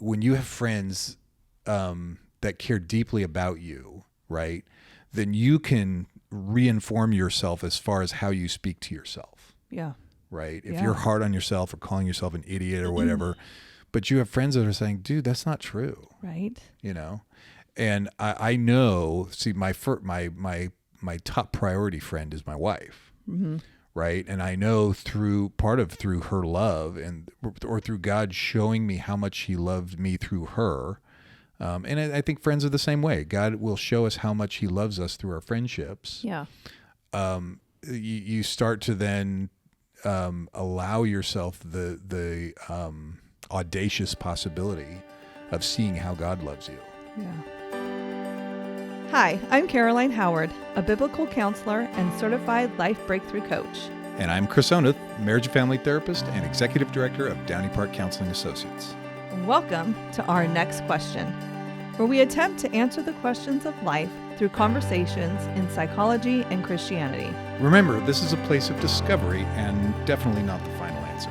when you have friends that care deeply about you, right, then you can reinform yourself as far as how you speak to yourself. Yeah. Right. If you're hard on yourself or calling yourself an idiot or whatever, but you have friends that are saying, dude, that's not true. Right. You know, and I know, see, my top priority friend is my wife. Mm-hmm. Right. And I know through her love or through God showing me how much he loved me through her. And I think friends are the same way. God will show us how much he loves us through our friendships. Yeah. You start to then allow yourself the audacious possibility of seeing how God loves you. Yeah. Hi, I'm Caroline Howard, a biblical counselor and certified life breakthrough coach. And I'm Chris Oneth, marriage and family therapist and executive director of Downey Park Counseling Associates. Welcome to our next question, where we attempt to answer the questions of life through conversations in psychology and Christianity. Remember, this is a place of discovery and definitely not the final answer.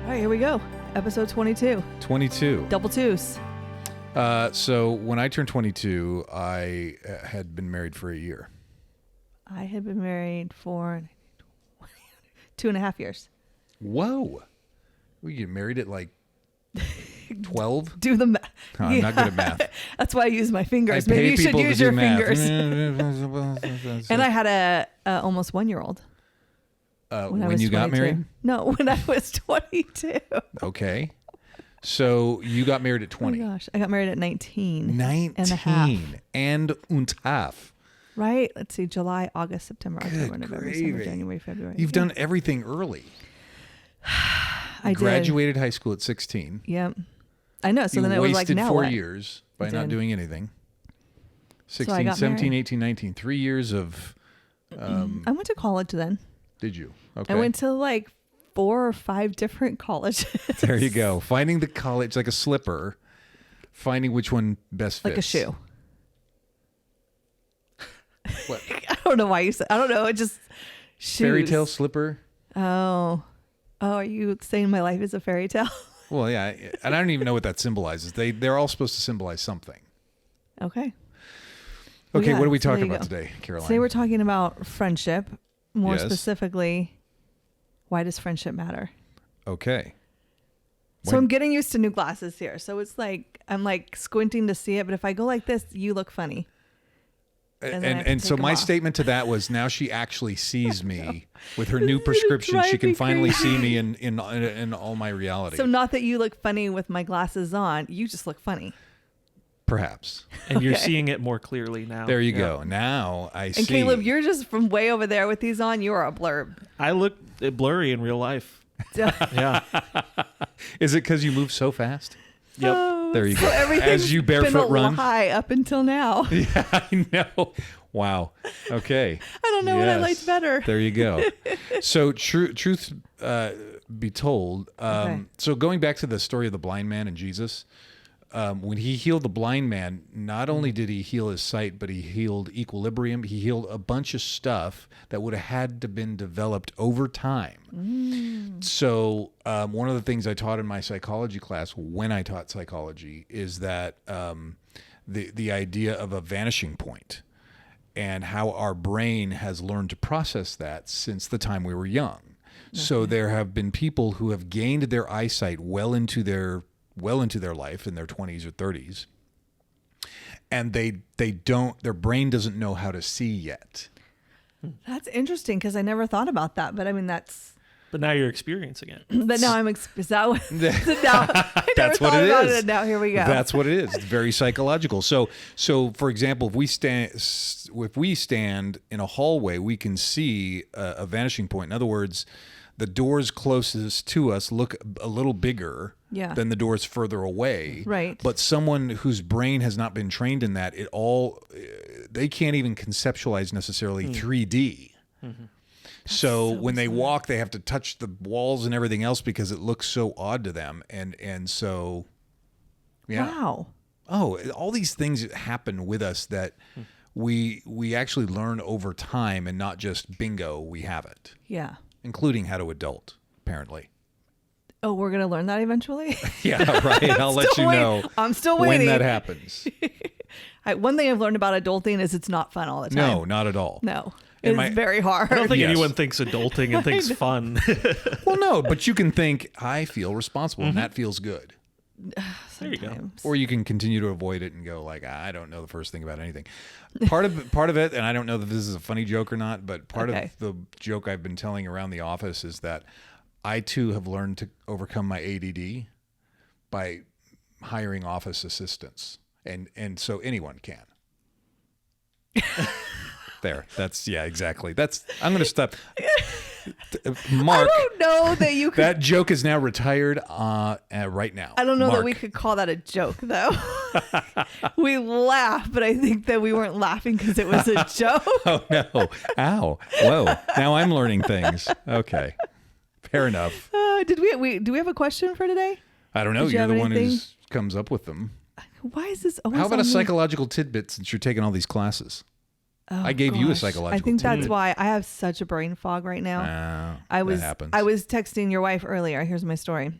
All right, here we go. Episode 22. 22. Double twos. So when I turned 22, I had been married for a year. I had been married for 2.5 years. Whoa. We get married at like 12? Do the math. Oh, I'm not good at math. That's why I use my fingers. I Maybe pay you should people use to your do math. fingers. And I had a almost 1-year-old. When you got married? No, when I was 22. Okay. So you got married at 20. Oh my gosh. I got married at 19. 19 and a half. and half. Right? Let's see. July, August, September, October, Good November, gravy. December, January, February. You've done everything early. I graduated high school at 16. Yep. I know. So you then it was like, wasted now 4 what? years by not doing anything. So 16, got 17, married. 18, 19. 3 years of... I went to college then. Did you? Okay. I went to like 4 or 5 different colleges. There you go. Finding the college like a slipper. Finding which one best fits. Like a shoe. What? I don't know why you said. I don't know. It just shoes. Fairy tale slipper? Oh, are you saying my life is a fairy tale? Well, yeah. And I don't even know what that symbolizes. They're all supposed to symbolize something. Okay. Okay, Yeah, what are we so there talking you about go. today, Caroline? Today we're talking about friendship. More Yes. specifically, why does friendship matter? Okay. So I'm getting used to new glasses here. So it's like, I'm like squinting to see it. But if I go like this, you look funny. then I have to And take so them my off. statement to that was now she actually sees me with her new prescription. She drive can me finally see crazy. me in all my reality. So not that you look funny with my glasses on. You just look funny. Perhaps. And you're Okay. seeing it more clearly now. There you Yeah. go. Now I see. And Caleb, you're just from way over there with these on. You are a blurb. I look blurry in real life. Yeah. Is it because you move so fast? Yep. There you So go. everything's As you barefoot been a run. lie up until now. Yeah, I know. Wow. Okay. I don't know what I Yes. liked better. There you go. So truth be told, Okay. so going back to the story of the blind man and Jesus, when he healed the blind man, not only did he heal his sight, but he healed equilibrium. He healed a bunch of stuff that would have had to been developed over time. So one of the things I taught in my psychology class when I taught psychology is that the idea of a vanishing point and how our brain has learned to process that since the time we were young. So there have been people who have gained their eyesight well into their life in their 20s or 30s, and their brain doesn't know how to see yet. That's interesting because I never thought about that. But I mean, But now you're experiencing it. but now is that what, now, I never That's what thought it about is. it. And now here we go. That's what it is. It's very psychological. So for example, if we stand in a hallway, we can see a vanishing point. In other words, the doors closest to us look a little bigger Yeah. than the doors further away. Right. But someone whose brain has not been trained in that, they can't even conceptualize necessarily 3D. Mm-hmm. So so when they bizarre. walk, they have to touch the walls and everything else because it looks so odd to them. And so, yeah. Wow. Oh, all these things happen with us that we actually learn over time and not just bingo, we have it, Yeah. including how to adult, apparently. Oh, we're going to learn that eventually? Yeah, right. I'll let you know. I'm still when waiting. that happens. One thing I've learned about adulting is it's not fun all the time. No, not at all. No. And It's very hard. I don't think Yes. anyone thinks adulting and thinks fun. Well, no, but you can think, I feel responsible, and that feels good. There you go. Sometimes. Or you can continue to avoid it and go like, I don't know the first thing about anything. Part of it, and I don't know that this is a funny joke or not, but part Okay. of the joke I've been telling around the office is that I too have learned to overcome my ADD by hiring office assistants, and so anyone can. There, that's exactly. I'm going to stop. Mark, I don't know that you could. that joke is now retired right now. I don't know that Mark. we could call that a joke, though. We laugh, but I think that we weren't laughing because it was a joke. Oh no! Ow! Whoa! Now I'm learning things. Okay, fair enough. Do we have a question for today? I don't know. Did you You're have the one who anything? comes up with them. Why is this always How about on a me? psychological tidbit since you're taking all these classes? Oh, I gave you a gosh. psychological I think that's tidbit. why I have such a brain fog right now. That happens. I was texting your wife earlier. Here's my story.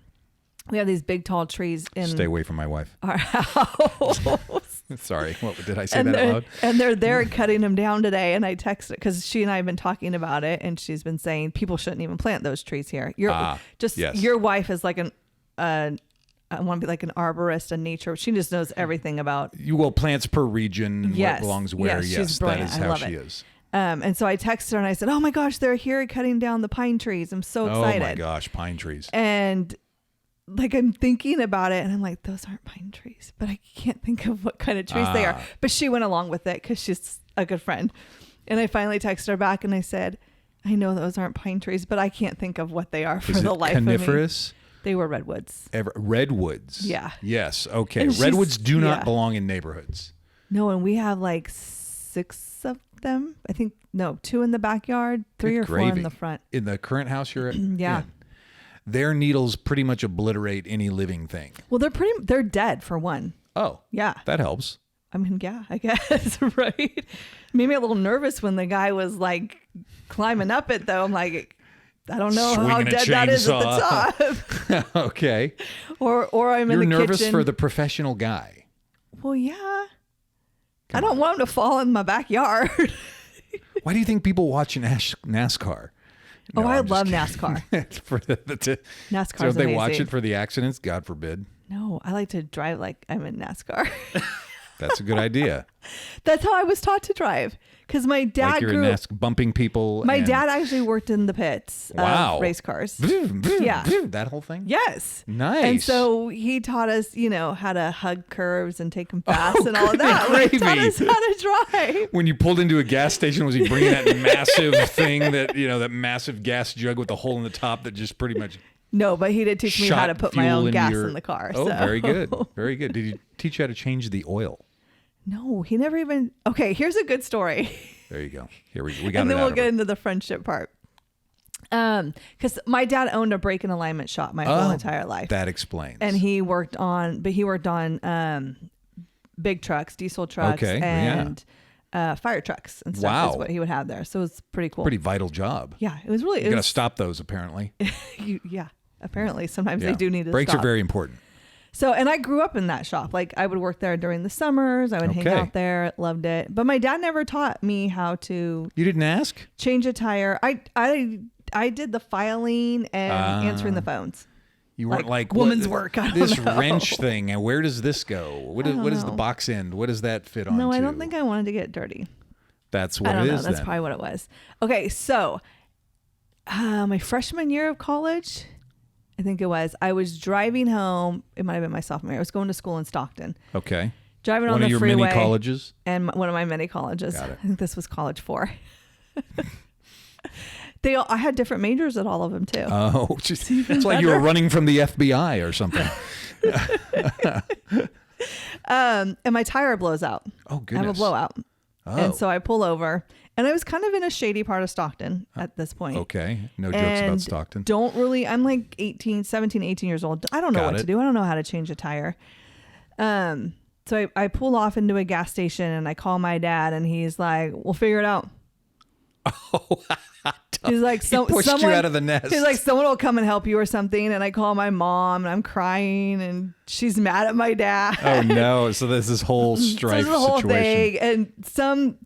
We have these big tall trees in Stay away from my wife. our house. Sorry. What did I say that out loud? And they're there cutting them down today. And I texted because she and I have been talking about it, and she's been saying people shouldn't even plant those trees here. Yes. Your wife is like I want to be like an arborist, a nature. She just knows everything about. Plants per region, Yes. what belongs where. Yes, she's Yes, that brilliant. is I how love she it. is. And so I texted her and I said, "Oh my gosh, they're here cutting down the pine trees. I'm so excited." Oh my gosh, pine trees. And like I'm thinking about it, and I'm like, those aren't pine trees, but I can't think of what kind of trees they are. But she went along with it because she's a good friend. And I finally texted her back and I said, "I know those aren't pine trees, but I can't think of what they are for Is the it life of me." coniferous? They were redwoods. Redwoods. Yeah. Yes. Okay. And she's- Redwoods do not yeah. belong in neighborhoods. No, and we have like 6 of them. I think, no, 2 in the backyard, 3 Good or 4 gravy. in the front. In the current house you're at? Yeah. in, their needles pretty much obliterate any living thing. Well, they're dead for one. Oh. Yeah. That helps. I mean, yeah, I guess, right? Made me a little nervous when the guy was like climbing up it, though. I'm like, I don't know how Swinging a dead that is at chainsaw. the top. Okay. or I'm You're in the nervous kitchen. for the professional guy. Well, yeah. I don't want him to fall in my backyard. Why do you think people watch NASCAR? No, I I'm just love kidding. NASCAR. For NASCAR's so if they watch amazing. it for the accidents, God forbid. No, I like to drive like I'm in NASCAR. That's a good idea. That's how I was taught to drive. Because my dad Like you're in grew. NASCAR, bumping people. My and- dad actually worked in the pits Wow. of race cars. Yeah. Yeah. That whole thing? Yes. Nice. And so he taught us, how to hug curves and take them fast Oh, and all of good that. Like, he taught gravy. us how to drive. When you pulled into a gas station, was he bringing that massive thing that massive gas jug with the hole in the top that just pretty much No, but he did teach me how shot to put my fuel own into gas your- in the car. Oh, so. very good. Very good. Did he teach you how to change the oil? No, he never even. Okay, here's a good story. There you go. Here we got And it then out we'll of get her. into the friendship part. Because my dad owned a brake and alignment shop my whole entire life. That explains. And he worked on big trucks, diesel trucks, Okay, yeah. and fire trucks and stuff Wow. is what he would have there. So it's pretty cool. Pretty vital job. Yeah, it was really. You It got to was, stop those apparently. yeah, apparently sometimes Yeah. they do need to Brakes stop. are very important. So, and I grew up in that shop. Like I would work there during the summers. I would hang Okay. out there. Loved it. But my dad never taught me how to You didn't ask? change a tire. I did the filing and answering the phones. You weren't Like like woman's what- work, I don't this know. wrench thing, and where does this go? What is the know. box end? What does that fit on? No, I don't think I wanted to get dirty. That's what I don't it know. is. That's then. probably what it was. Okay, so my freshman year of college, I think it was, I was driving home. It might have been my sophomore year. I was going to school in Stockton. Okay. Driving One on of the your freeway. many colleges. And one of my many colleges. Got it. I think this was college 4. I had different majors at all of them too. Oh, it's like you were running from the FBI or something. And my tire blows out. Oh, I goodness. have a blowout. Oh, And so I pull over, and I was kind of in a shady part of Stockton at this point. okay. No jokes about And Stockton. I'm like 17, 18 years old. I don't know Got what it. to do. I don't know how to change a tire. So I pull off into a gas station and I call my dad and he's like, we'll figure it out. He's like, He pushed you out of the nest. He's like, someone will come and help you or something. And I call my mom and I'm crying and she's mad at my dad. Oh no. So there's this whole strife so the whole situation. thing. And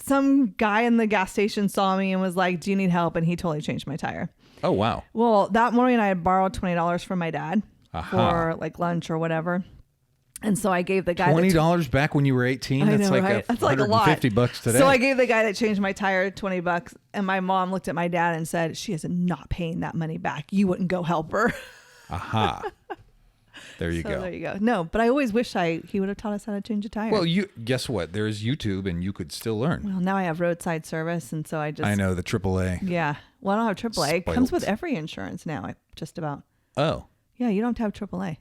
some guy in the gas station saw me and was like, do you need help? And he totally changed my tire. Oh wow. Well, that morning I had borrowed $20 from my dad for like lunch or whatever. And so I gave the guy $20 back when you were 18. I That's know, like right? That's like a lot. $150 today. So I gave the guy that changed my tire $20, and my mom looked at my dad and said, "She is not paying that money back. You wouldn't go help her." Aha. There you So go. there you go. No, but I always wish he would have taught us how to change a tire. Well, you guess what? There's YouTube, and you could still learn. Well, now I have roadside service, and so I know the AAA. Yeah. Well, I don't have AAA. It comes Spoiled. with every insurance now, just about. Oh. Yeah, you don't have to have AAA.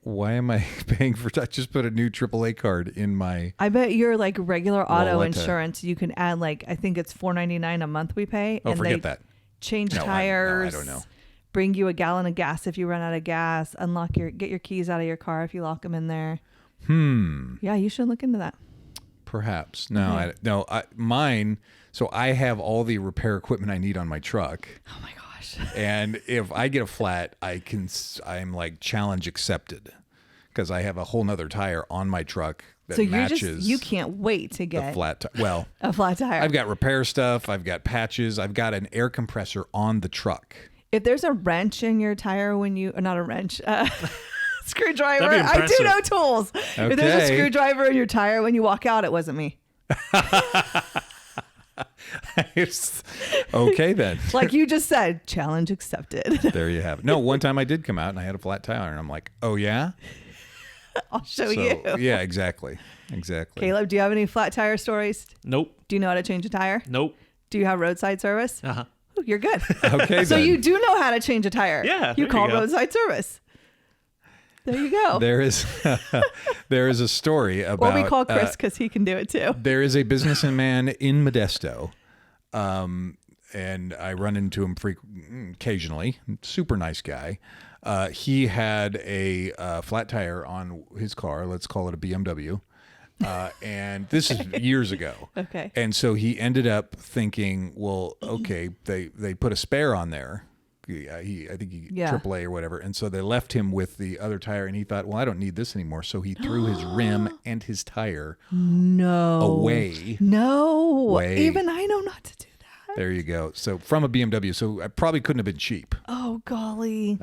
Why am I paying for? I just put a new AAA card in my. I bet your like regular auto what the- insurance, you can add like I think it's $4.99 a month we pay. Oh, and forget they that. Change No, tires. I don't know. Bring you a gallon of gas if you run out of gas. Get your keys out of your car if you lock them in there. Yeah, you should look into that. Perhaps no. Mine. So I have all the repair equipment I need on my truck. Oh my gosh. And if I get a flat, I'm like challenge accepted because I have a whole nother tire on my truck that So matches. you can't wait to the get flat. Well, a flat tire. I've got repair stuff. I've got patches. I've got an air compressor on the truck. If there's a wrench in your tire not a wrench, screwdriver. That'd be I do impressive. know tools. If there's a Okay. screwdriver in your tire when you walk out, it wasn't me. Okay then. Like you just said, challenge accepted. There you have it. No, one time I did come out and I had a flat tire and I'm like, oh yeah? I'll show you. Yeah, exactly. Exactly. Caleb, do you have any flat tire stories? Nope. Do you know how to change a tire? Nope. Do you have roadside service? Uh-huh. Ooh, you're good. Okay So then. you do know how to change a tire. Yeah, You there call you go. roadside service. There you go. There is a story about Or we call Chris because he can do it too. there is a businessman in Modesto, and I run into him occasionally. Super nice guy. He had a flat tire on his car. Let's call it a BMW. And this is years ago. Okay. And so he ended up thinking, well, okay, they put a spare on there. I think he Yeah. AAA or whatever. And so they left him with the other tire and he thought, well, I don't need this anymore. So he threw his rim and his tire No. away. No. Way. Even I know not to do that. There you go. So from a BMW. So I probably couldn't have been cheap. Oh, golly.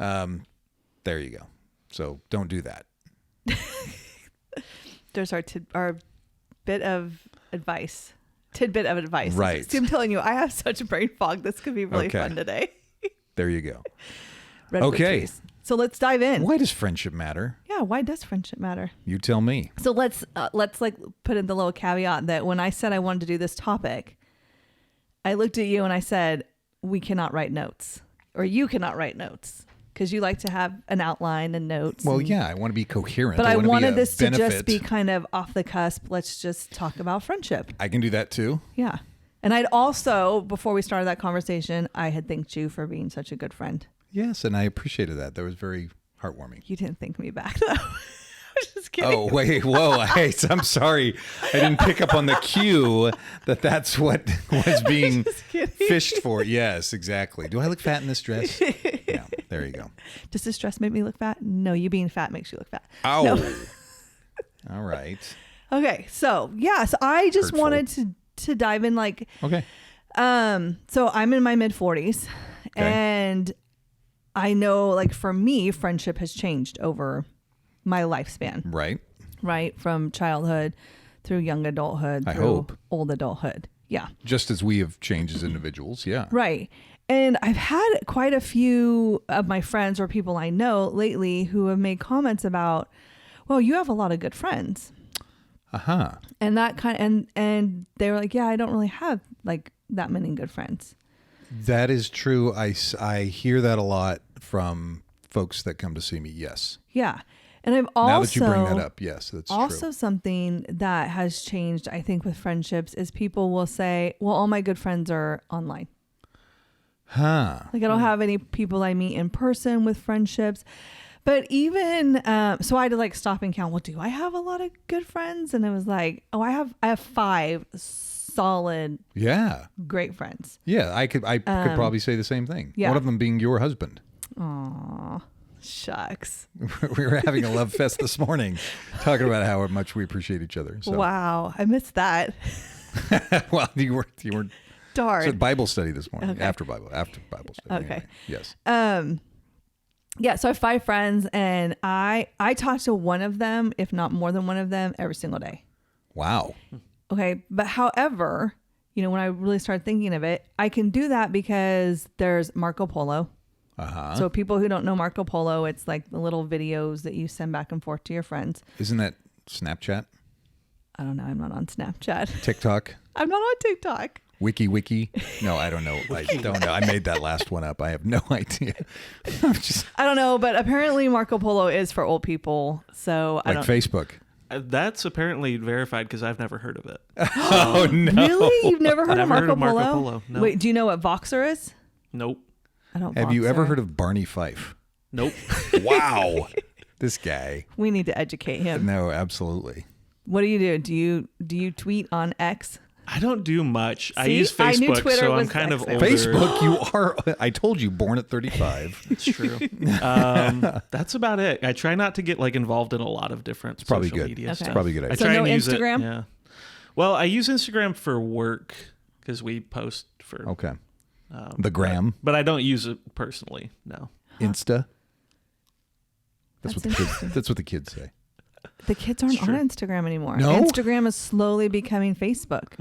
There you go. So don't do that. There's our bit of advice. Tidbit of advice. Right. See, I'm telling you, I have such brain fog. This could be really Okay. fun today. There you go. Redwood Okay. trees. So let's dive in. Why does friendship matter? Yeah. Why does friendship matter? You tell me. So let's like put in the little caveat that when I said I wanted to do this topic, I looked at you and I said, we cannot write notes, or you cannot write notes, because you like to have an outline and notes. Well, and- yeah, I want to be coherent. But I want to be wanted a this to just benefit. be kind of off the cusp. Let's just talk about friendship. I can do that too. Yeah. And I'd also, before we started that conversation, I had thanked you for being such a good friend. Yes, and I appreciated that. That was very heartwarming. You didn't thank me back, though. I was just kidding. Oh, wait, whoa. Hey, I'm sorry. I didn't pick up on the cue that's what was being Just kidding. fished for. Yes, exactly. Do I look fat in this dress? Yeah, there you go. Does this dress make me look fat? No, you being fat makes you look fat. Ow. No. All right. Okay, so yes, I just Hurtful. wanted to dive in like Okay. so I'm in my mid 40s and I know like for me friendship has changed over my lifespan, Right. right? From childhood through young adulthood, I through hope. old adulthood. Yeah. Just as we have changed as individuals. Yeah. Right. And I've had quite a few of my friends or people I know lately who have made comments about, well, you have a lot of good friends. Uh-huh. And that and they were like, yeah, I don't really have like that many good friends. That is true. I hear that a lot from folks that come to see me. Yes. Yeah. And I've also Now that you bring that up, yes, that's also true. something that has changed, I think, with friendships is people will say, well, all my good friends are online. Huh. Like I don't have any people I meet in person with friendships. But even so I had to like stop and count, well, do I have a lot of good friends? And it was like, oh, I have 5 solid, Yeah. great friends. Yeah. I could probably say the same thing. yeah. One of them being your husband. Aw, shucks. We were having a love fest this morning, talking about how much we appreciate each other. So. Wow, I missed that. Well, you weren't. Darn. So Bible study this morning. Okay. After Bible study. Okay. Anyway. Yes. Yeah, so I have 5 friends, and I talk to one of them, if not more than one of them, every single day. Wow. Okay, but however, when I really started thinking of it, I can do that because there's Marco Polo. Uh-huh. So people who don't know Marco Polo, it's like the little videos that you send back and forth to your friends. Isn't that Snapchat? I don't know. I'm not on Snapchat. TikTok? I'm not on TikTok. Wiki? No, I don't know. I don't know. I made that last one up. I have no idea. I don't know, but apparently Marco Polo is for old people. So I don't. Facebook. That's apparently verified because I've never heard of it. Oh, no. Really? You've never heard of Never Marco heard of Marco Polo? Polo, no. Wait, do you know what Voxer is? Nope. I don't. Have you ever Voxer. heard of Barney Fife? Nope. Wow. This guy. We need to educate him. No, absolutely. What do? Do you tweet on X? I don't do much. I See? use I knew Facebook, Twitter so I'm was kind of X now. older. Facebook, you are, I told you, born at 35. It's true. That's about it. I try not to get involved in a lot of different probably social good. media Okay. stuff. Probably a good idea. I So try no and use Instagram? It, yeah. Well, I use Instagram for work because we post for Okay. The gram. but I don't use it personally. No. Insta. That's That's what the kids say. The kids aren't It's true. on Instagram anymore. No? Instagram is slowly becoming Facebook.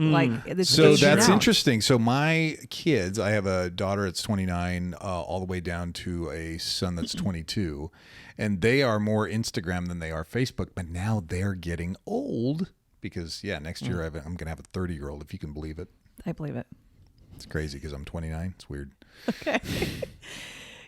It's So aging that's out. interesting. So my kids, I have a daughter that's 29, all the way down to a son that's 22, and they are more Instagram than they are Facebook. But now they're getting old because next year I'm going to have a 30-year-old, if you can believe it. I believe it. It's crazy because I'm 29. It's weird. Okay.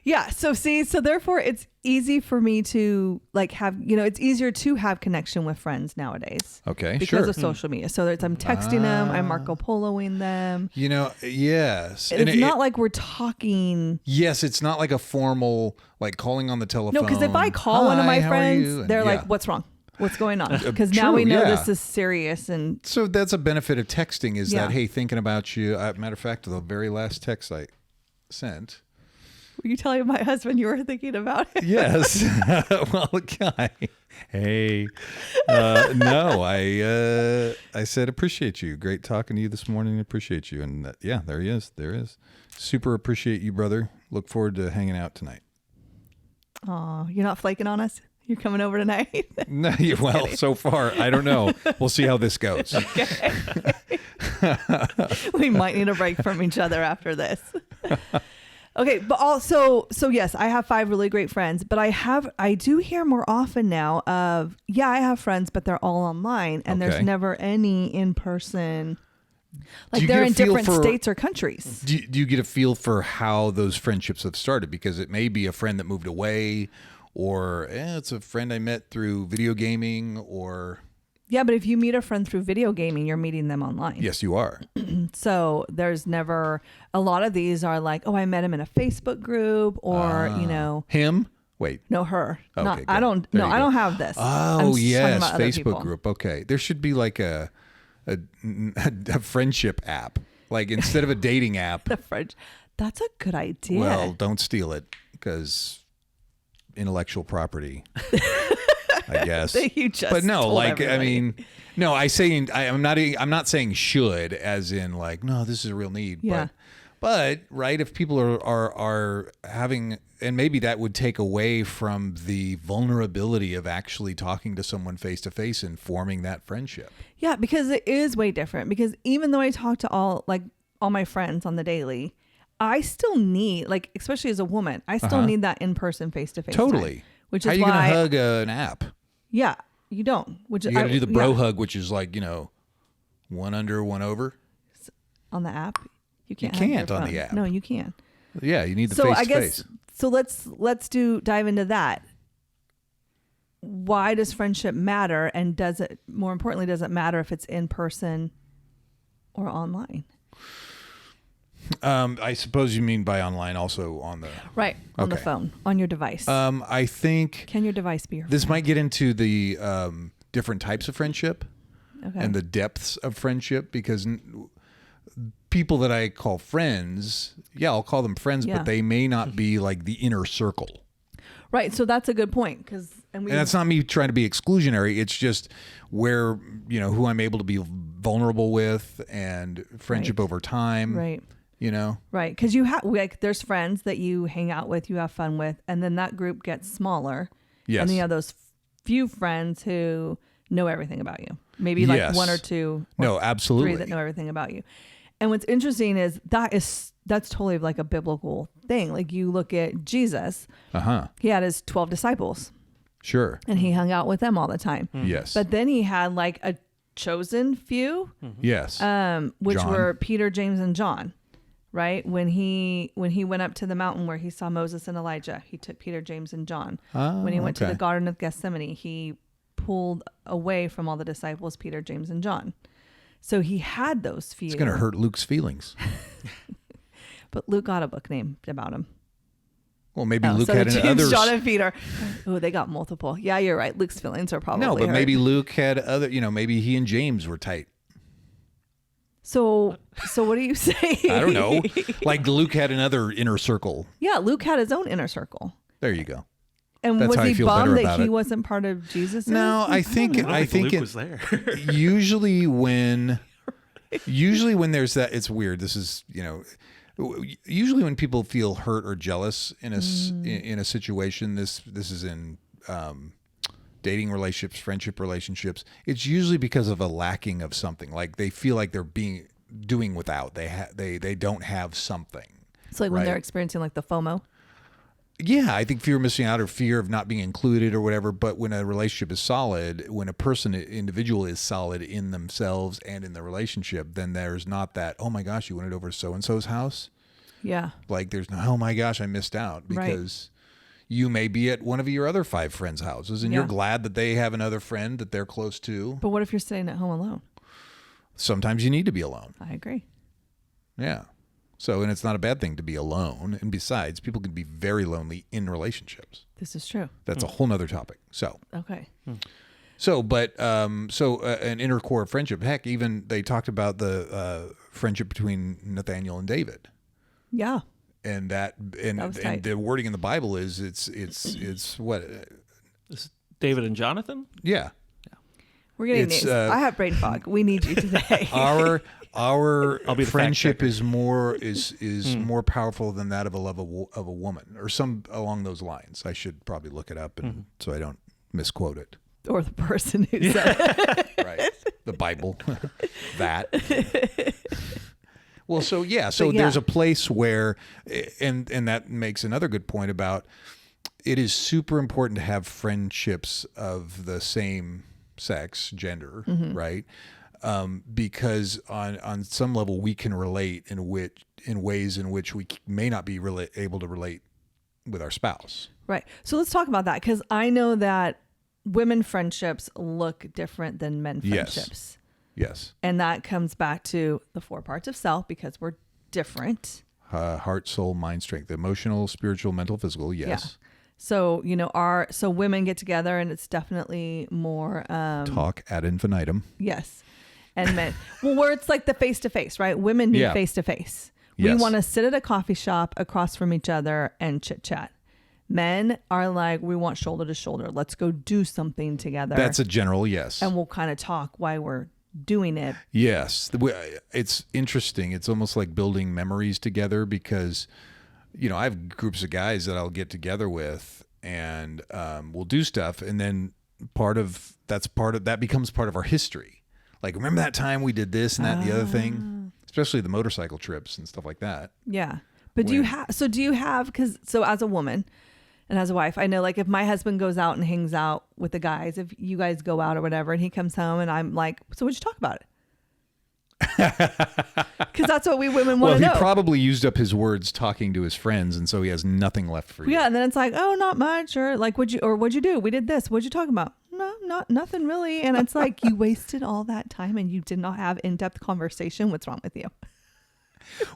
Yeah. So therefore it's easy for me to have, it's easier to have connection with friends nowadays. Okay, Because sure. of social media. So I'm texting them, I'm Marco Poloing them. Yes. And it's not like we're talking. Yes, it's not like a formal, calling on the telephone. No, because if I call one of my "Hi, how are you?" friends, And they're like, what's wrong? What's going on? Because now True, we know yeah. this is serious. And So that's a benefit of texting is Yeah. that, hey, thinking about you. Matter of fact, the very last text I sent. were you telling my husband you were thinking about it? Yes. Well, guy. Hey. No, I said, appreciate you. Great talking to you this morning. Appreciate you. And there he is. There is. Super appreciate you, brother. Look forward to hanging out tonight. Oh, you're not flaking on us? You're coming over tonight? No, well, so far, I don't know. We'll see how this goes. We might need a break from each other after this. Okay, but also, so yes, I have 5 really great friends, but I do hear more often now of, I have friends, but they're all online and Okay. there's never any in person. Do you They're get a in feel different for- states or countries. Do you get a feel for how those friendships have started? Because it may be a friend that moved away, or it's a friend I met through video gaming, or Yeah, but if you meet a friend through video gaming, you're meeting them online. yes, you are. So there's never, a lot of these are like, oh, I met him in a Facebook group or, Him? Wait. no, her. Okay, Not, good. I don't, There no, you I go. don't have this. I'm Oh, just talking yes, about other Facebook people. group. Okay, there should be like a friendship app, like instead of a dating app. The fridge. That's a good idea. Well, don't steal it because intellectual property. I guess. You just But no, told I everybody. mean, no, I'm not saying should as in like, no, this is a real need. Yeah. But right, if people are having, and maybe that would take away from the vulnerability of actually talking to someone face to face and forming that friendship. Yeah, because it is way different. Because even though I talk to all my friends on the daily, I still need, especially as a woman, I still need that in-person face-to-face Totally. time, which How is are you going why to hug an app? Yeah, you don't. Which You got to do the bro yeah, hug, which is like, one under, one over. on the app. You can't. You have your can't on phone. the app. No, you can. Yeah, you need the So face I to guess face. so. Let's dive into that. Why does friendship matter, and more importantly, does it matter if it's in person or online? I suppose you mean by online also on the. Right, on the Okay. phone, on your device. I think Can your device be your this friend? might get into the different types of friendship Okay. and the depths of friendship because people that I call friends, yeah, I'll call them friends, Yeah. but they may not be like the inner circle. Right. So that's a good point. And that's not me trying to be exclusionary. It's just where, who I'm able to be vulnerable with and friendship over time. Right. Right. Because there's friends that you hang out with, you have fun with, and then that group gets smaller. Yes. And then you have those few friends who know everything about you. Maybe like one or two. No, absolutely. Three that know everything about you. And what's interesting is that's totally like a biblical thing. Like you look at Jesus. He had his 12 disciples. Sure. And he hung out with them all the time. Yes. But then he had like a chosen few. Yes. Which John. were Peter, James, and John. Right? When he went up to the mountain where he saw Moses and Elijah, he took Peter, James, and John. When he went to the Garden of Gethsemane, he pulled away from all the disciples, Peter, James, and John. So he had those few. It's going to hurt Luke's feelings. But Luke got a book named about him. Well, maybe Luke had James, others. John, and Peter. Oh, they got multiple. Yeah, you're right. Luke's feelings are probably No, but hurt. maybe Luke had other, maybe he and James were tight. So what do you say? I don't know. Like Luke had another inner circle. Yeah, Luke had his own inner circle. There you go. And That's was how I he feel better bummed about that he it. wasn't part of Jesus'? No, I think Luke it was there. usually when there's that, it's weird. This is, usually when people feel hurt or jealous in a situation, this is in dating relationships, friendship relationships, it's usually because of a lacking of something. Like they feel like they're doing without. They don't have something. It's like when they're experiencing like the FOMO. Yeah, I think fear of missing out or fear of not being included or whatever. But when a relationship is solid, when an individual is solid in themselves and in the relationship, then there's not that, oh my gosh, you went over to so-and-so's house. Yeah. Like there's no, oh my gosh, I missed out, because you may be at one of your other 5 friends' houses and you're glad that they have another friend that they're close to. But what if you're staying at home alone? Sometimes you need to be alone. I agree. Yeah. So, and it's not a bad thing to be alone. And besides, people can be very lonely in relationships. This is true. That's a whole nother topic. So, Okay. An inner core of friendship. Heck, even they talked about the friendship between Nathaniel and David. Yeah. And that was tight. and the wording in the Bible is it's what? Is David and Jonathan? Yeah. We're getting names. I have brain fog. We need you today. Our I'll be the friendship fact is more more powerful than that of a love of a woman, or some along those lines. I should probably look it up so I don't misquote it. Or the person who said it. Right. The Bible. That. Well, so yeah. there's a place where, and that makes another good point about, it is super important to have friendships of the same sex, gender, right? Because on some level we can relate in ways in which we may not be able to relate with our spouse. Right. So let's talk about that, because I know that women friendships look different than men friendships. Yes. And that comes back to the 4 parts of self, because we're different. Heart, soul, mind, strength, emotional, spiritual, mental, physical. Yes. Yeah. So, so women get together and it's definitely more, talk ad infinitum. Yes. And men, well, where it's like the face to face, right? Women need face to face. We Yes. want to sit at a coffee shop across from each other and chit chat. Men are like, we want shoulder to shoulder. Let's go do something together. That's a general yes. And we'll kind of talk while we're doing it. Yes. It's interesting. It's almost like building memories together, because, I have groups of guys that I'll get together with and we'll do stuff. And then that becomes part of our history. Like, remember that time we did this and that and the other thing, especially the motorcycle trips and stuff like that. Yeah. But do you have, so as a woman and as a wife, I know, like, if my husband goes out and hangs out with the guys, if you guys go out or whatever, and he comes home and I'm like, so what'd you talk about it? Because that's what we women want to know. Well, he probably used up his words talking to his friends, and so he has nothing left for you. Yeah, and then it's like, oh, not much, or like, what'd you do? We did this. What'd you talk about? No, nothing really. And it's like, you wasted all that time and you did not have in-depth conversation. What's wrong with you?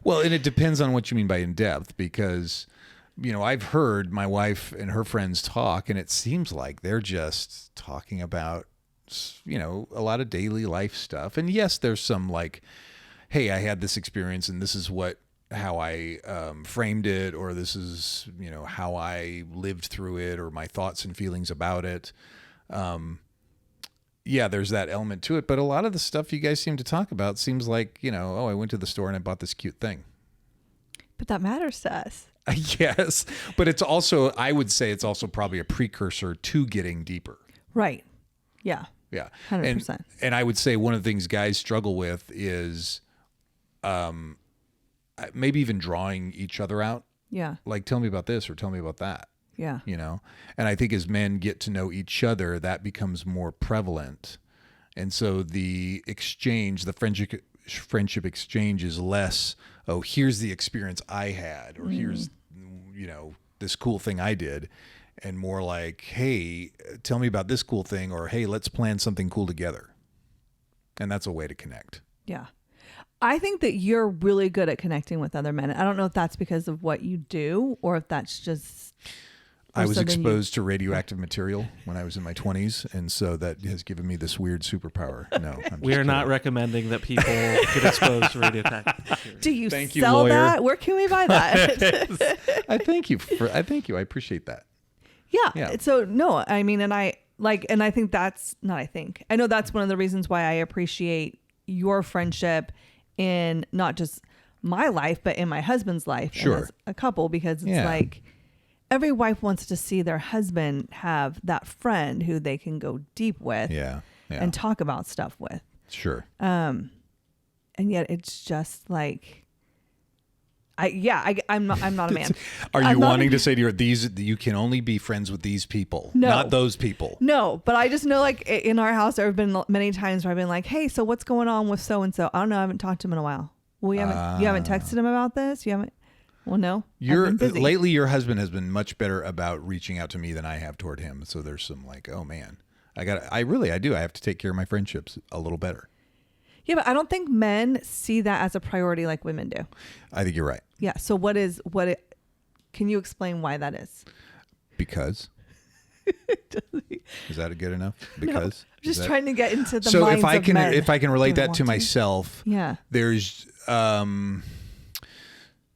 Well, and it depends on what you mean by in-depth, because, I've heard my wife and her friends talk, and it seems like they're just talking about, a lot of daily life stuff. And yes, there's some like, hey, I had this experience and this is how I framed it, or this is, how I lived through it, or my thoughts and feelings about it. Yeah, there's that element to it. But a lot of the stuff you guys seem to talk about seems like, oh, I went to the store and I bought this cute thing. But that matters to us. Yes. But it's also, I would say it's also probably a precursor to getting deeper. Right. Yeah. Yeah. 100%. And I would say one of the things guys struggle with is maybe even drawing each other out. Yeah. Like, tell me about this or tell me about that. Yeah. And I think as men get to know each other, that becomes more prevalent. And so the exchange, the friendship exchange is less, oh, here's the experience I had, or here's, this cool thing I did. And more like, hey, tell me about this cool thing, or hey, let's plan something cool together. And that's a way to connect. Yeah. I think that you're really good at connecting with other men. I don't know if that's because of what you do or if that's just... I was exposed to radioactive material when I was in my 20s, and so that has given me this weird superpower. No, we are not recommending that people get exposed to radioactive material. Do you sell that? Where can we buy that? I thank you. I appreciate that. Yeah. So no, I mean, and I think that's not, I know that's one of the reasons why I appreciate your friendship in not just my life, but in my husband's life as a couple, because it's like every wife wants to see their husband have that friend who they can go deep with and talk about stuff with. Sure. And yet it's just like, I'm not a man. Are you wanting to say to you can only be friends with these people, not those people? No, but I just know, like, in our house, there have been many times where I've been like, hey, so what's going on with so-and-so? I don't know. I haven't talked to him in a while. Well, you haven't texted him about this? You haven't? Well, no. Lately, your husband has been much better about reaching out to me than I have toward him. So there's some like, oh man, I do. I have to take care of my friendships a little better. Yeah, but I don't think men see that as a priority like women do. I think you're right. Yeah. So can you explain why that is? Because. Is that good enough? Because. No, I'm just trying to get into the so minds of men. If I can relate that to myself, there's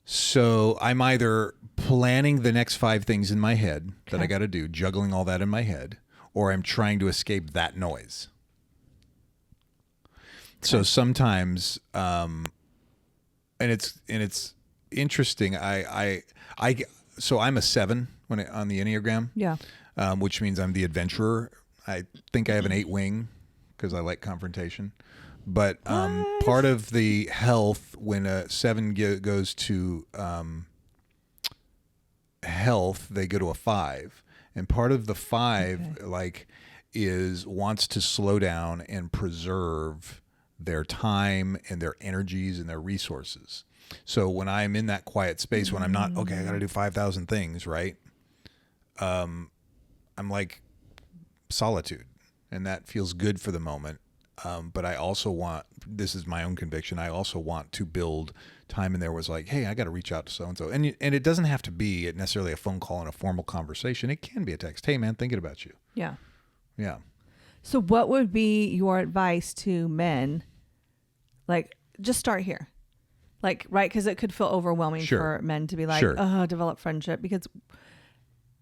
so I'm either planning the next 5 things in my head that I got to do, juggling all that in my head, or I'm trying to escape that noise. So sometimes, and it's interesting. So I'm a 7 on the Enneagram. Yeah. Which means I'm the adventurer. I think I have an 8 wing because I like confrontation. But part of the health when a 7 goes to health, they go to a 5, and part of the 5 wants to slow down and preserve their time and their energies and their resources. So when I'm in that quiet space, when I'm not, okay, I got to do 5,000 things, right? I'm like solitude, and that feels good for the moment. But I also this is my own conviction, I also want to build time in there where it's like, hey, I got to reach out to so-and-so. And it doesn't have to be necessarily a phone call and a formal conversation. It can be a text. Hey, man, thinking about you. Yeah. Yeah. So what would be your advice to men? Like, just start here. Like, right? Because it could feel overwhelming for men to be like, develop friendship, because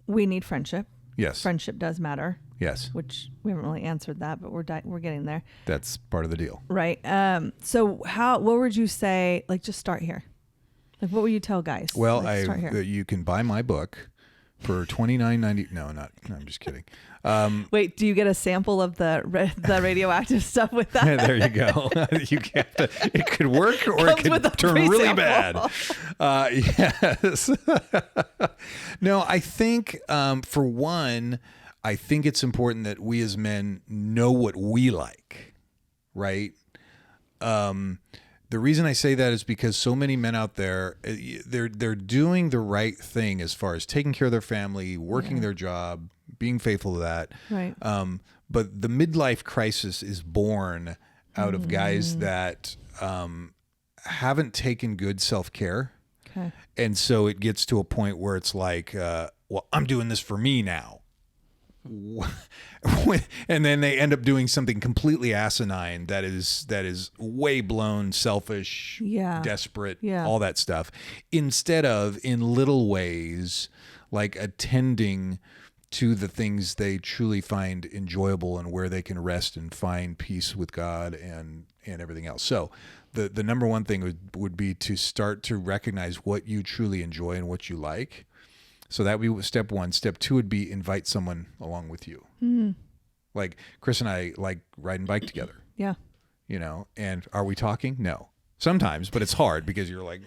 we need friendship. Yes. Friendship does matter. Yes. Which we haven't really answered that, but we're getting there. That's part of the deal. Right. So what would you say, like, just start here? Like, what would you tell guys? Well, start here. You can buy my book for $29.90. No, I'm just kidding. Wait, do you get a sample of the radioactive stuff with that? There you go. It could work, or it could turn really bad. Yes. No, I think for one, I think it's important that we as men know what we like, right? The reason I say that is because so many men out there, they're doing the right thing as far as taking care of their family, working their job, being faithful to that. Right. But the midlife crisis is born out of guys that haven't taken good self-care. Okay. And so it gets to a point where it's like, well, I'm doing this for me now. and then they end up doing something completely asinine that is way blown, selfish, desperate, all that stuff, instead of in little ways like attending to the things they truly find enjoyable and where they can rest and find peace with God and everything else. So the number one thing would be to start to recognize what you truly enjoy and what you like. So that would be step one. Step two would be invite someone along with you. Mm-hmm. Like Chris and I like riding bike together. Yeah. You know, and are we talking? No. Sometimes, but it's hard because you're like,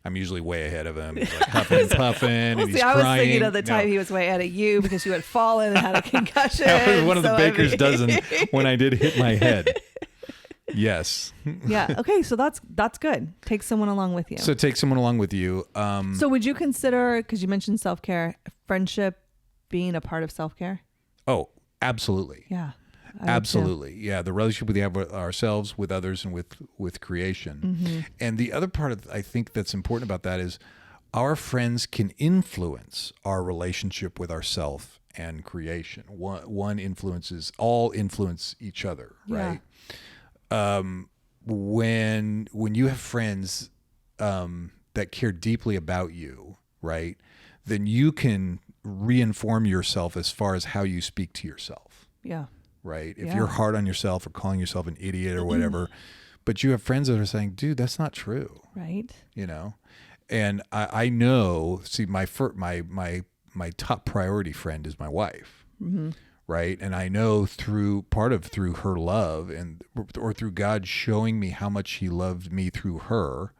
I'm usually way ahead of him. He's like huffing and puffing, and he's I crying. was thinking of the time he was way ahead of you because you had fallen and had a concussion. That was one of the baker's dozen when I did hit my head. Yes. Yeah. Okay. So that's good. Take someone along with you. So take someone along with you. So would you consider, because you mentioned self-care, friendship being a part of self-care? Oh, absolutely. Yeah. Absolutely. Yeah. The relationship we have with ourselves, with others, and with creation. Mm-hmm. And the other part of, I think that's important about that is our friends can influence our relationship with ourself and creation. One influences, all influence each other, right? When you have friends that care deeply about you, right, then you can reinform yourself as far as how you speak to yourself. Yeah. Right? If you're hard on yourself or calling yourself an idiot or whatever, but you have friends that are saying, dude, that's not true. Right. You know? And I know, see, my top priority friend is my wife. Mm-hmm. Right. And I know through her love or through God showing me how much he loved me through her.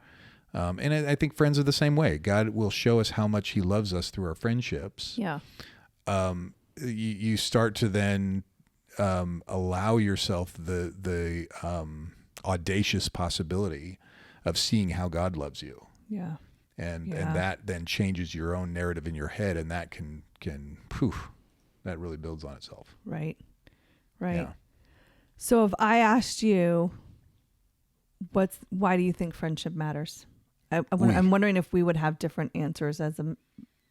And I think friends are the same way. God will show us how much he loves us through our friendships. Yeah. You start to then allow yourself the audacious possibility of seeing how God loves you. Yeah. And that then changes your own narrative in your head, and that can poof, that really builds on itself. Right. Right. Yeah. So if I asked you, why do you think friendship matters? I'm wondering if we would have different answers as a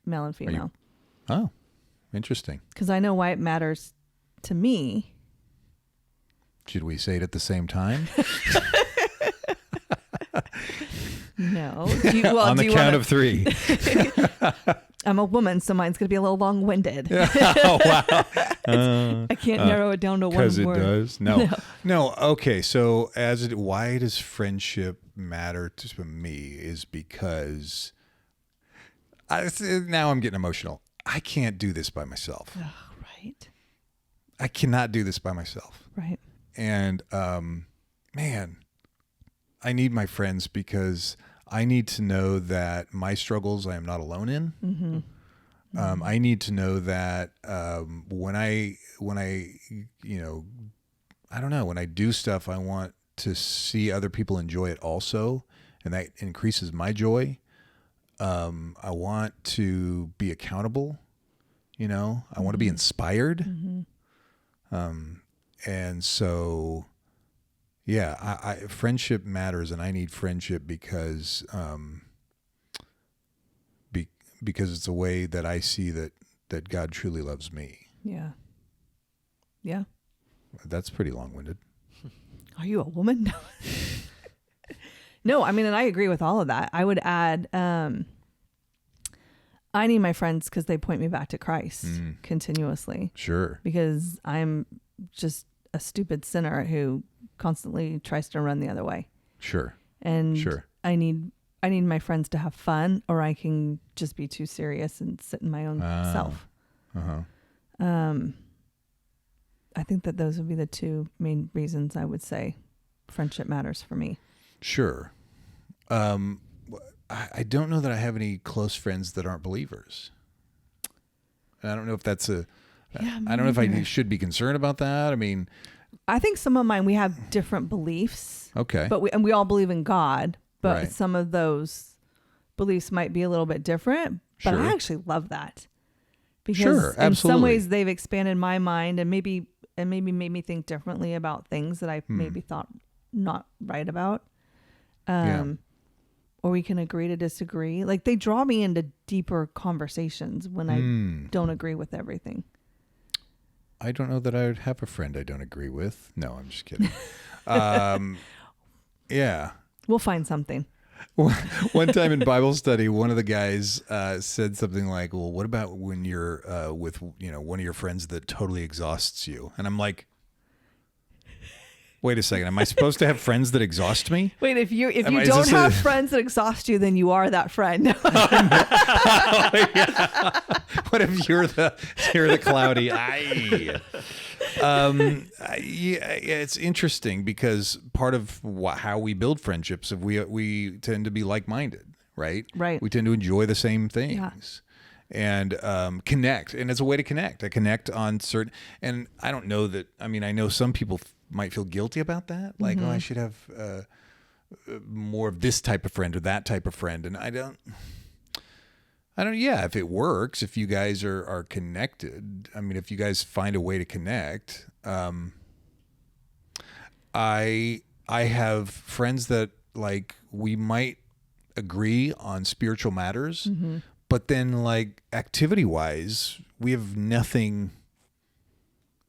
male and female. Oh, interesting. Because I know why it matters to me. Should we say it at the same time? No. On the count of three. I'm a woman, so mine's going to be a little long-winded. Oh, wow. I can't narrow it down to one word. Because it does? No. Okay, so why does friendship matter to me is because now I'm getting emotional. I can't do this by myself. Oh, right. I cannot do this by myself. Right. And, man, I need my friends because I need to know that my struggles I am not alone in. Mm-hmm. I need to know that when I when I do stuff, I want to see other people enjoy it also, and that increases my joy. I want to be accountable. I want to be inspired. Mm-hmm. And so, yeah, friendship matters, and I need friendship because it's a way that I see that God truly loves me. Yeah. Yeah. That's pretty long-winded. Are you a woman? No, I mean, and I agree with all of that. I would add, I need my friends because they point me back to Christ continuously. Sure. Because I'm just a stupid sinner who constantly tries to run the other way. Sure. And sure. I need my friends to have fun, or I can just be too serious and sit in my own self. I think that those would be the two main reasons I would say friendship matters for me. Sure. I don't know that I have any close friends that aren't believers. I don't know if that's I don't know if I should be concerned about that. I mean, I think some of mine, we have different beliefs. Okay. But we all believe in God, but right. Some of those beliefs might be a little bit different, but sure. I actually love that. Because sure, in some absolutely. ways they've expanded my mind and maybe made me think differently about things that I maybe thought not right about. Or we can agree to disagree. Like, they draw me into deeper conversations when I don't agree with everything. I don't know that I would have a friend I don't agree with. No, I'm just kidding. Yeah. We'll find something. One time in Bible study, one of the guys said something like, well, what about when you're with, one of your friends that totally exhausts you? And I'm like, wait a second. Am I supposed to have friends that exhaust me? Wait, if you don't have friends that exhaust you, then you are that friend. What if you're the cloudy? It's interesting because part of how we build friendships, if we tend to be like-minded, right? Right. We tend to enjoy the same things. And connect, and it's a way to connect. I connect on certain, and I don't know that. I mean, I know some people might feel guilty about that, like, oh, I should have more of this type of friend or that type of friend, and I don't. Yeah, if it works, if you guys are connected, I mean, if you guys find a way to connect, I have friends that like we might agree on spiritual matters, but then like activity wise, we have nothing.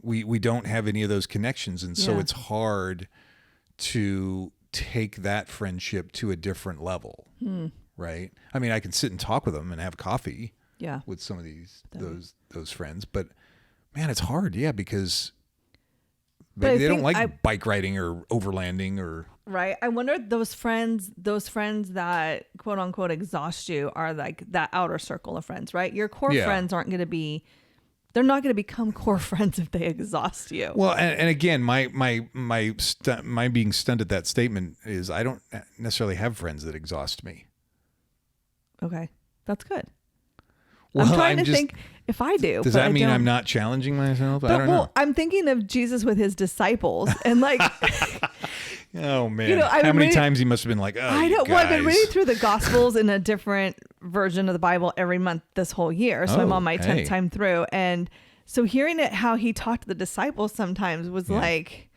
We don't have any of those connections, and so it's hard to take that friendship to a different level. Right? I mean, I can sit and talk with them and have coffee with some of those friends, but man, it's hard, because they don't like bike riding or overlanding or right. I wonder if those friends that quote unquote exhaust you are like that outer circle of friends, right? Your core friends aren't going to be. They're not going to become core friends if they exhaust you. Well, and again, my being stunned at that statement is I don't necessarily have friends that exhaust me. Okay, that's good. Well, I'm trying to think if I do. Does that mean I'm not challenging myself? I don't know. I'm thinking of Jesus with his disciples and like. Oh man! How many times he must have been like, "Oh, I know." Well, I've been reading through the Gospels in a different version of the Bible every month this whole year, so I'm on my 10th time through, and so hearing it how he talked to the disciples sometimes was like.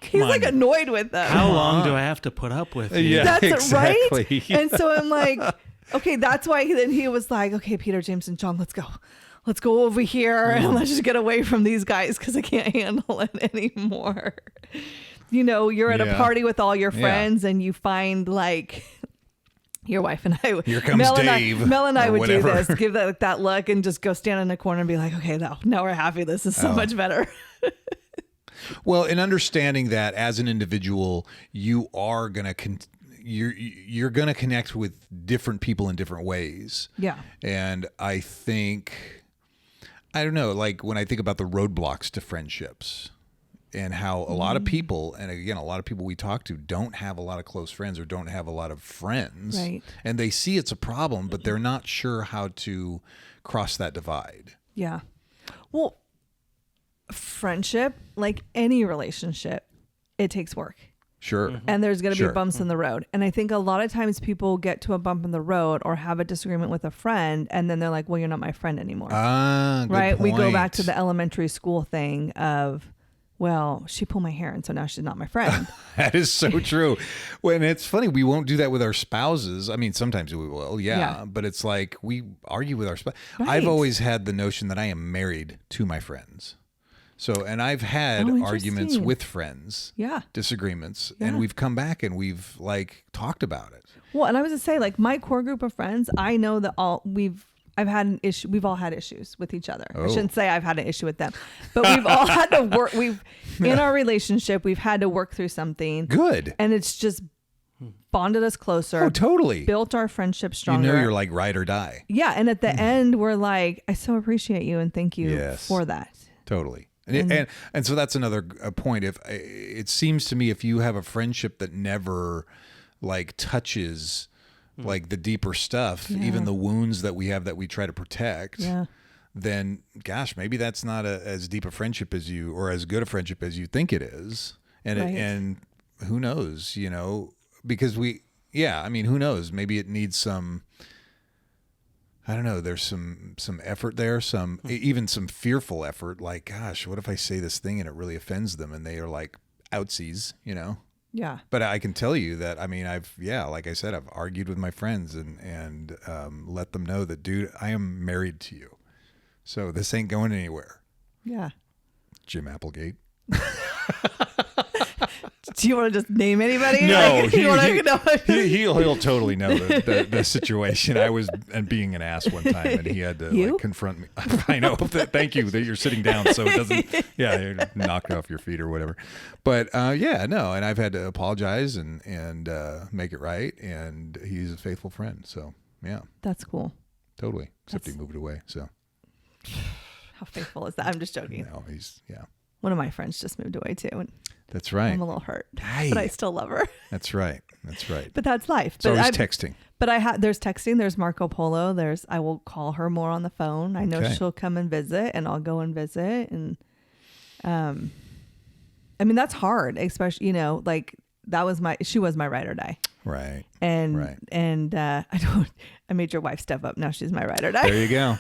He's like annoyed with them. How long do I have to put up with you? Yeah, that's exactly. Right. And so I'm like, okay, that's why then he was like, okay, Peter, James, and John, let's go over here and let's just get away from these guys because I can't handle it anymore. You're at a party with all your friends and you find like your wife and I. Here comes Dave. Mel and I would whatever. Do this, give that look and just go stand in a corner and be like, okay, now we're happy. This is so much better. Well, in understanding that as an individual, you are going to you're going to connect with different people in different ways. Yeah. And I think, I don't know, like when I think about the roadblocks to friendships and how a lot of people, and again, a lot of people we talk to don't have a lot of close friends or don't have a lot of friends. Right. And they see it's a problem, but they're not sure how to cross that divide. Yeah. Well, friendship, like any relationship, it takes work. Sure. And there's going to be bumps in the road. And I think a lot of times people get to a bump in the road or have a disagreement with a friend and then they're like, well, you're not my friend anymore. Good right? point. We go back to the elementary school thing of, well, she pulled my hair and so now she's not my friend. That is so true. When it's funny, we won't do that with our spouses. I mean, sometimes we will, but it's like we argue with our spouse. Right. I've always had the notion that I am married to my friends. So, and I've had arguments with friends, disagreements, and we've come back and we've like talked about it. Well, and I was to say, like my core group of friends, I know that we've all had issues with each other. I shouldn't say I've had an issue with them, but we've all had to work. In our relationship, we've had to work through something. Good. And it's just bonded us closer. Oh, totally. Built our friendship stronger. You're like ride or die. Yeah. And at the end, we're like, I so appreciate you and thank you for that. Totally. And so that's another point. If it seems to me, if you have a friendship that never like touches like the deeper stuff, even the wounds that we have that we try to protect, then gosh, maybe that's not as deep a friendship as you, or as good a friendship as you think it is. And and who knows, because who knows? Maybe it needs some. I don't know. There's some effort there, even some fearful effort. Like, gosh, what if I say this thing and it really offends them, and they are like outsies, Yeah. But I can tell you that, I mean, like I said, I've argued with my friends and let them know that, dude, I am married to you, so this ain't going anywhere. Yeah. Jim Applegate. Do you want to just name anybody? No, Like, you wanna know? he'll totally know the situation. I was being an ass one time, and he had to like confront me. I know. Thank you that you're sitting down, so it doesn't. Yeah, you're knocked off your feet or whatever. But yeah, no, and I've had to apologize and make it right. And he's a faithful friend. So yeah, That's cool. totally. Except he moved away. So How faithful is that? I'm just joking. no, he's One of my friends just moved away too, and That's right. I'm a little hurt, Hey. but I still love her. That's right. That's right. But that's life. So But he's I- texting. But there's texting, there's Marco Polo, I will call her more on the phone. I know Okay. she'll come and visit, and I'll go and visit. And, I mean, that's hard, especially, like she was my ride or die. Right. And, Right. and, I made your wife step up. Now she's my ride or die. There you go.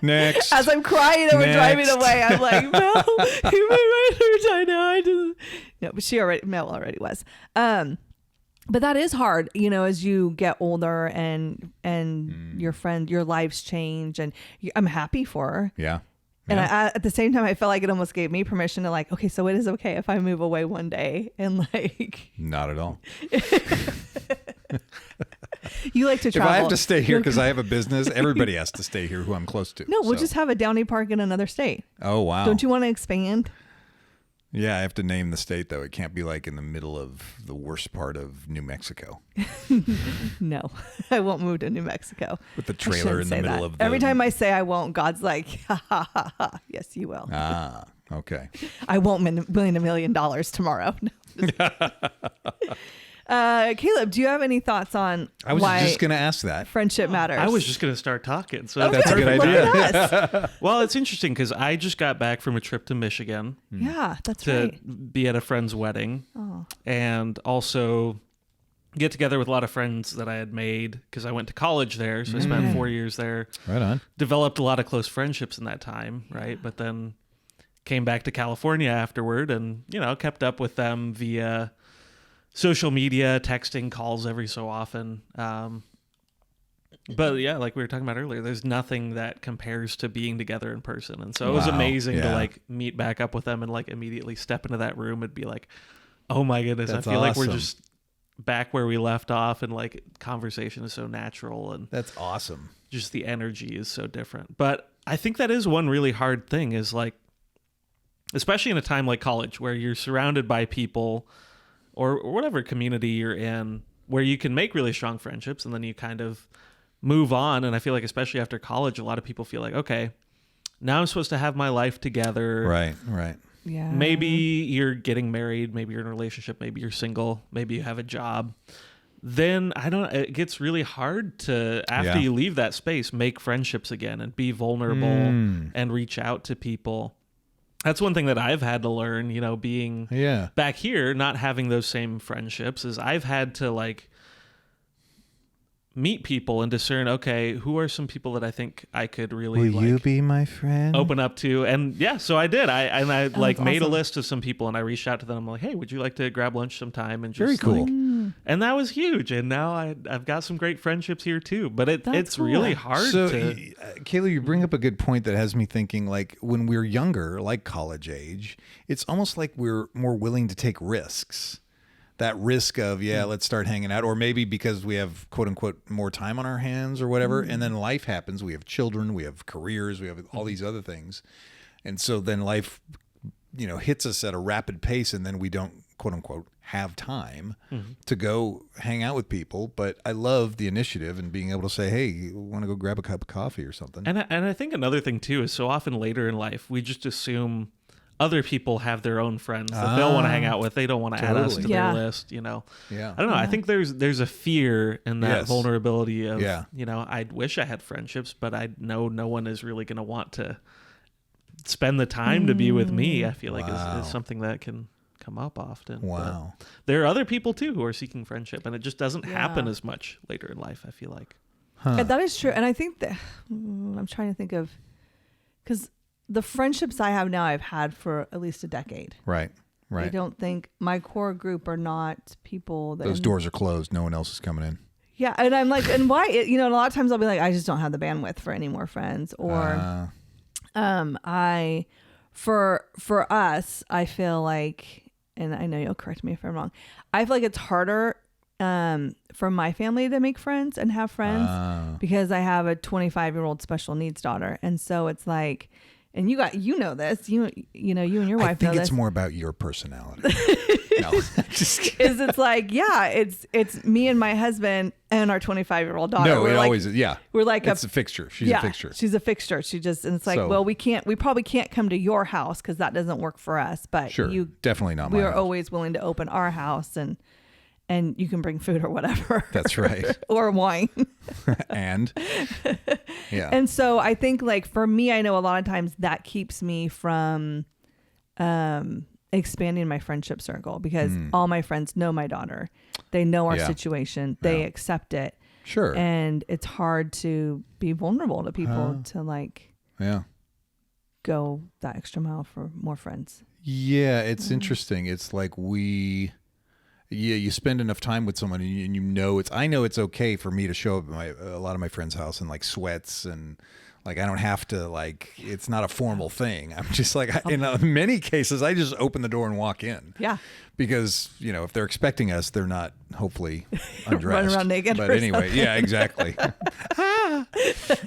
Next. As I'm crying and we're driving Next. away, I'm like, no, you're my ride or die now. No, but Mel already was. But that is hard, as you get older and your lives change, and I'm happy for her. Yeah. And Yeah. at the same time, I felt like it almost gave me permission to like, okay, so it is okay if I move away one day and like, Not at all. you like to If travel. I have to stay here because I have a business, everybody has to stay here who I'm close to. No, we'll So- just have a Downey Park in another state. Oh, wow. Don't you want to expand? Yeah, I have to name the state, though. It can't be like in the middle of the worst part of New Mexico No, I won't move to New Mexico. with the I trailer shouldn't in the say middle that. of the... Every time I say I won't, God's like, ha ha ha ha. Yes, you will. Ah, okay. I won't win $1 million tomorrow. No, Caleb, do you have any thoughts on I was why just going to ask that. friendship matters? I was just going to start talking. So Okay, That's a good look idea. at us. Well, it's interesting because I just got back from a trip to Michigan Yeah, that's to right. be at a friend's wedding, Oh, and also get together with a lot of friends that I had made because I went to college there. So I spent 4 years there, Right on. developed a lot of close friendships in that time, right? But then came back to California afterward and, kept up with them via social media, texting, calls every so often. But yeah, like we were talking about earlier, there's nothing that compares to being together in person. And so it was Wow, amazing to yeah. like meet back up with them and like immediately step into that room and be like, oh my goodness, That's I feel like we're awesome. just back where we left off, and like conversation is so natural and That's awesome. just the energy is so different. But I think that is one really hard thing is like, especially in a time like college where you're surrounded by people or whatever community you're in where you can make really strong friendships and then you kind of move on. And I feel like especially after college, a lot of people feel like, okay, now I'm supposed to have my life together. Right, right. yeah. Maybe you're getting married, maybe you're in a relationship, maybe you're single, maybe you have a job. Then it gets really hard to, after Yeah. you leave that space, make friendships again and be vulnerable and reach out to people. That's one thing that I've had to learn, being Yeah. back here, not having those same friendships, is I've had to like meet people and discern, okay, who are some people that I think I could really Will you be my friend? open up to? And yeah, so I did. I like that's made awesome. a list of some people and I reached out to them. I'm like, hey, would you like to grab lunch sometime? And just Very cool. like- and that was huge. And now I've got some great friendships here too. But That's it's cool. really hard So, to. Kayla, you bring up a good point that has me thinking, like, when we're younger, like college age, it's almost like we're more willing to take risks. That risk of, let's start hanging out, or maybe because we have, quote unquote, more time on our hands or whatever. And then life happens. We have children, we have careers, we have all these other things. And so then life, hits us at a rapid pace, and then we don't, quote unquote, have time to go hang out with people. But I love the initiative and being able to say, hey, you want to go grab a cup of coffee or something? And I think another thing too is so often later in life, we just assume other people have their own friends that they'll want to hang out with. They don't want to add us to Totally. Yeah. their list, Yeah. I don't know. I think there's a fear in that Yes. vulnerability of, Yeah. I wish I had friendships, but I know no one is really going to want to spend the time to be with me. I feel like Wow. is something that can come up often. But Wow. there are other people too who are seeking friendship, and it just doesn't happen Yeah. as much later in life, I feel like. And that is true. And I think that I'm trying to think of, because the friendships I have now, I've had for at least a decade. Right. I Right. don't think my core group are not people that Those doors are closed. No one else is coming in. Yeah, and I'm like, and why? And a lot of times I'll be like, I just don't have the bandwidth for any more friends, or I for us, I feel like, and I know you'll correct me if I'm wrong, I feel like it's harder for my family to make friends and have friends because I have a 25-year-old special needs daughter. And so it's like, and you know this, you know, you and your wife I think know it's this. more about your personality. No, just is it's like, yeah, it's me and my husband and our 25-year-old daughter. No, we're it like, always is. Yeah. We're like it's a fixture. She's a fixture. She's a fixture. She just, and it's like, So- well, we probably can't come to your house because that doesn't work for us. But Sure. Definitely not my we are house. always willing to open our house and you can bring food or whatever. That's right. or wine. And yeah. And so I think like for me, I know a lot of times that keeps me from expanding my friendship circle because all my friends know my daughter. They know our situation. They accept it. Sure. And it's hard to be vulnerable to people to like go that extra mile for more friends. Yeah, it's interesting. It's like you spend enough time with someone and you know I know it's okay for me to show up at a lot of my friends' house in like sweats and like I don't have to like it's not a formal thing. I'm just like in many cases I just open the door and walk in. Yeah. Because, you know, if they're expecting us, they're not hopefully undressed. Run around naked. But or anyway, something. yeah, exactly.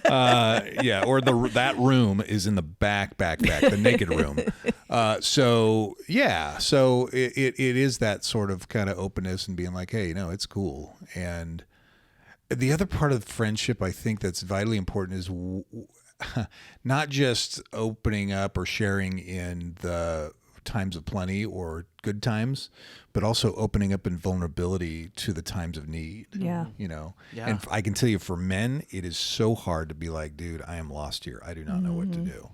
Or that room is in the back, the naked room. So it is that sort of kind of openness and being like, hey, no, it's cool. And the other part of friendship I think that's vitally important is not just opening up or sharing in the times of plenty or good times, but also opening up in vulnerability to the times of need. Yeah. You know, Yeah. and I can tell you for men, it is so hard to be like, dude, I am lost here. I do not know what to do.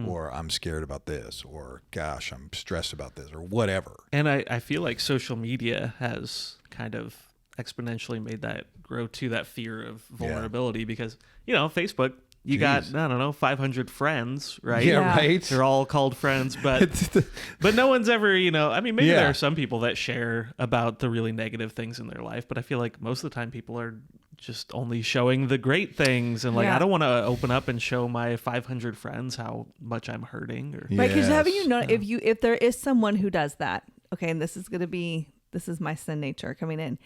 Or I'm scared about this, or gosh, I'm stressed about this, or whatever. And I feel like social media has kind of exponentially made that grow to that fear of vulnerability because, you know, Facebook, you got, I don't know, 500 friends, right? Yeah, Yeah. right. They're all called friends, but no one's ever, you know, I mean, maybe Yeah. there are some people that share about the really negative things in their life, but I feel like most of the time people are just only showing the great things. And like, Yeah. I don't want to open up and show my 500 friends how much I'm hurting. Or Right, because haven't Yes. you know if there is someone who does that, okay, and this is my sin nature coming in,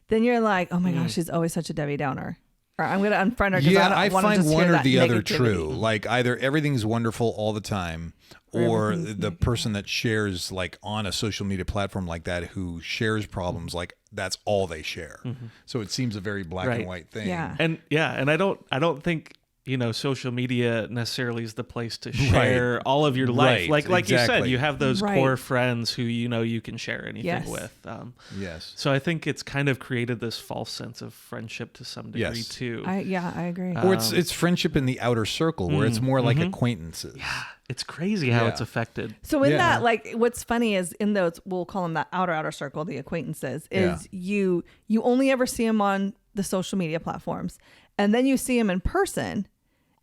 then you're like, oh my gosh, she's always such a Debbie Downer, or I'm gonna unfriend her because I I don't want to find just one hear or that the other negativity. true. Like either everything's wonderful all the time, or the person that shares like on a social media platform like that who shares problems like that's all they share. So it seems a very black and Right. white thing. Yeah. And I don't think, you know, social media necessarily is the place to share all of your life. Right, Like you said, exactly. you have those Right. core friends who, you know, you can share anything Yes. with. Yes. So I think it's kind of created this false sense of friendship to some degree Yes. too. I agree. Or it's friendship in the outer circle where it's more like acquaintances. It's crazy how Yeah. it's affected. So in Yeah. that, like, what's funny is in those, we'll call them that outer circle, the acquaintances, is you only ever see them on the social media platforms, and then you see them in person,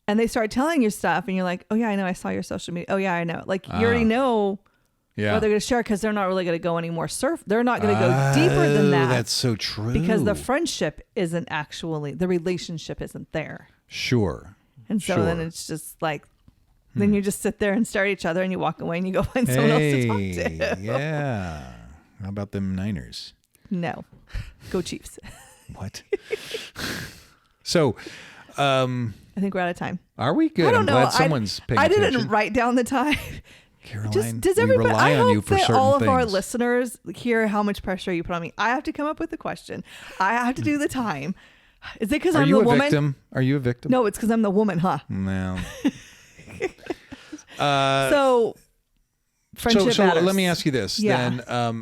and they start telling you stuff, and you're like, oh yeah, I know, I saw your social media. Oh yeah, I know. Like you already know Yeah. what they're going to share because they're not really going to go any more They're not going to go deeper than that. That's so true. because the friendship isn't actually, the relationship isn't there. Sure. And so then Sure. it's just like, then you just sit there and stare at each other and you walk away and you go find someone else to talk to. Yeah. How about them Niners? No. Go Chiefs. What? So, I think we're out of time. are we good? I don't I'm know. glad someone's paying I attention. didn't write down the time. Caroline, Does we everybody? rely I on hope you for that certain all of things. our listeners hear how much pressure you put on me. I have to come up with a question. I have to do the time. Is it because Are I'm you the a woman? victim? Are you a victim? No, it's because I'm the woman, huh? No. So friendship so matters. let me ask you this. Yeah. Then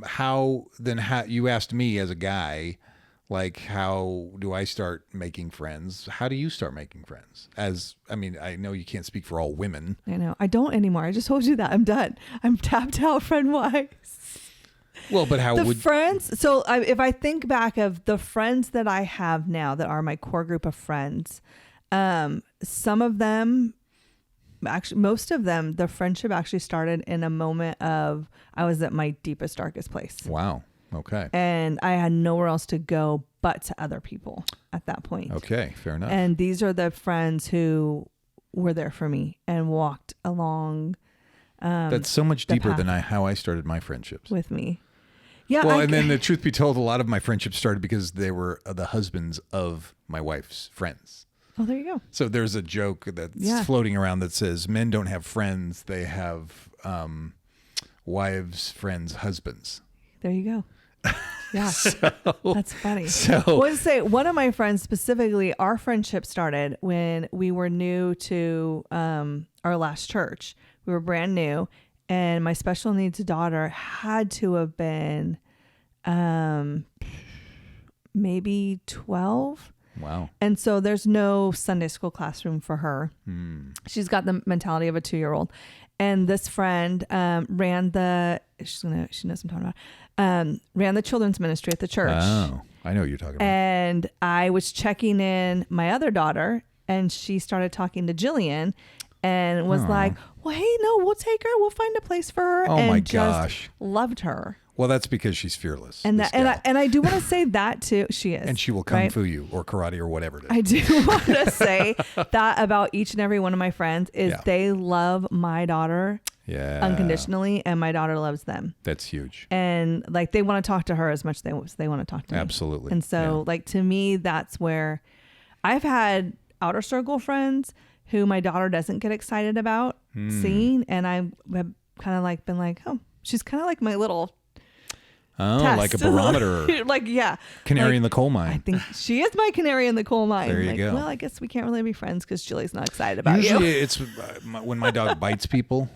how you asked me as a guy, like, how do I start making friends? How do you start making friends? I know you can't speak for all women. I know. I don't anymore. I just told you that. I'm done. I'm tapped out friend wise. Well, but how The would friends. So if I think back of the friends that I have now that are my core group of friends, some of them, actually most of them, the friendship actually started in a moment of I was at my deepest, darkest place. Wow. Okay. And I had nowhere else to go but to other people at that point. Okay. Fair enough. And these are the friends who were there for me and walked along That's so much the deeper path than how I started my friendships. with me. Yeah. Well, and then the truth be told, a lot of my friendships started because they were the husbands of my wife's friends. oh, there you go. So there's a joke that's floating around that says men don't have friends; they have wives, friends, husbands. There you go. Yeah. That's funny. So I want to say one of my friends specifically, our friendship started when we were new to our last church. We were brand new, and my special needs daughter had to have been maybe 12. wow. And so there's no Sunday school classroom for her. She's got the mentality of a 2-year-old. And this friend ran the, she knows what I'm talking about, ran the children's ministry at the church. Oh, I know what you're talking about. And I was checking in my other daughter, and she started talking to Jillian and was like, well, hey, no, we'll take her. We'll find a place for her. Oh and my just gosh. loved her. Well, that's because she's fearless. And this that, and gal. I do want to say that too. She is. And she will kung right? fu you or karate or whatever it is. I do want to say that about each and every one of my friends is Yeah. they love my daughter yeah. unconditionally, and my daughter loves them. That's huge. And like they want to talk to her as much as they want to talk to me. Absolutely. And so like to me, that's where I've had outer circle friends who my daughter doesn't get excited about seeing, and I have kind of like been like, oh, she's kind of like my little test. Like a barometer. like, yeah. Canary Like, in the coal I mine. think she is my canary in the coal mine. There you like, go. well, I guess we can't really be friends because Julie's not excited about Usually you. it's when my dog bites people.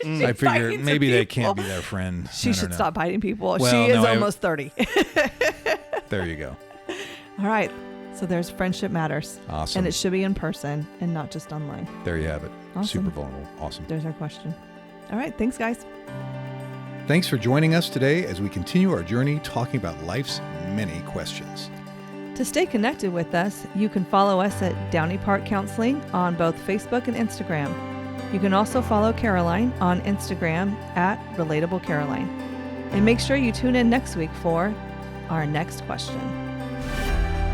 I figure bites maybe they people. can't be their friend. She I should don't know. stop biting people. Well, she is no, almost 30. There you go. All right. So there's friendship matters. Awesome. And it should be in person and not just online. There you have it. Awesome. Super vulnerable. Awesome. There's our question. All right. Thanks, guys. Thanks for joining us today as we continue our journey talking about life's many questions. To stay connected with us, you can follow us at Downey Park Counseling on both Facebook and Instagram. You can also follow Caroline on Instagram at Relatable Caroline. And make sure you tune in next week for our next question.